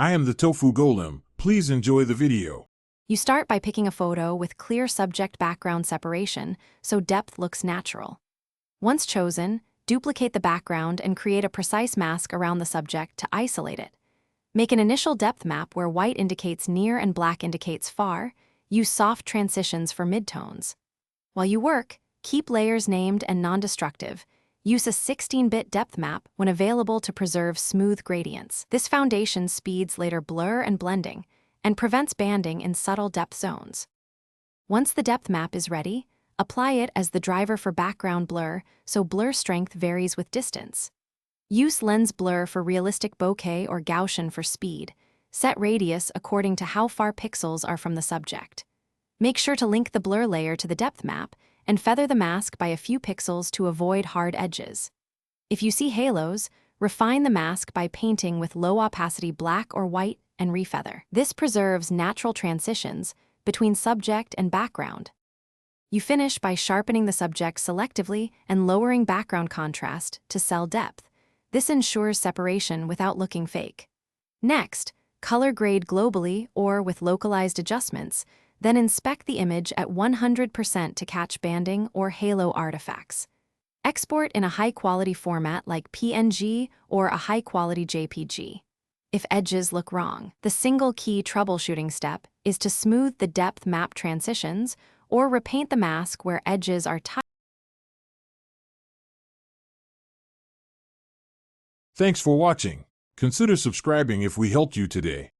I am the tofu golem. Please enjoy the video. You start by picking a photo with clear subject-background separation so depth looks natural. Once chosen, duplicate the background and create a precise mask around the subject to isolate it. Make an initial depth map where white indicates near and black indicates far. Use soft transitions for midtones. While you work, keep layers named and non-destructive. Use a 16-bit depth map when available to preserve smooth gradients. This foundation speeds later blur and blending and prevents banding in subtle depth zones. Once the depth map is ready, apply it as the driver for background blur so blur strength varies with distance. Use lens blur for realistic bokeh or Gaussian for speed. Set radius according to how far pixels are from the subject. Make sure to link the blur layer to the depth map and feather the mask by a few pixels to avoid hard edges. If you see halos, refine the mask by painting with low opacity black or white and refeather. This preserves natural transitions between subject and background. You finish by sharpening the subject selectively and lowering background contrast to sell depth. This ensures separation without looking fake. Next, color grade globally or with localized adjustments, then inspect the image at 100% to catch banding or halo artifacts. Export in a high-quality format like PNG or a high-quality JPG. If edges look wrong, the single-key troubleshooting step is to smooth the depth map transitions or repaint the mask where edges are tight. Thanks for watching. Consider subscribing if we helped you today.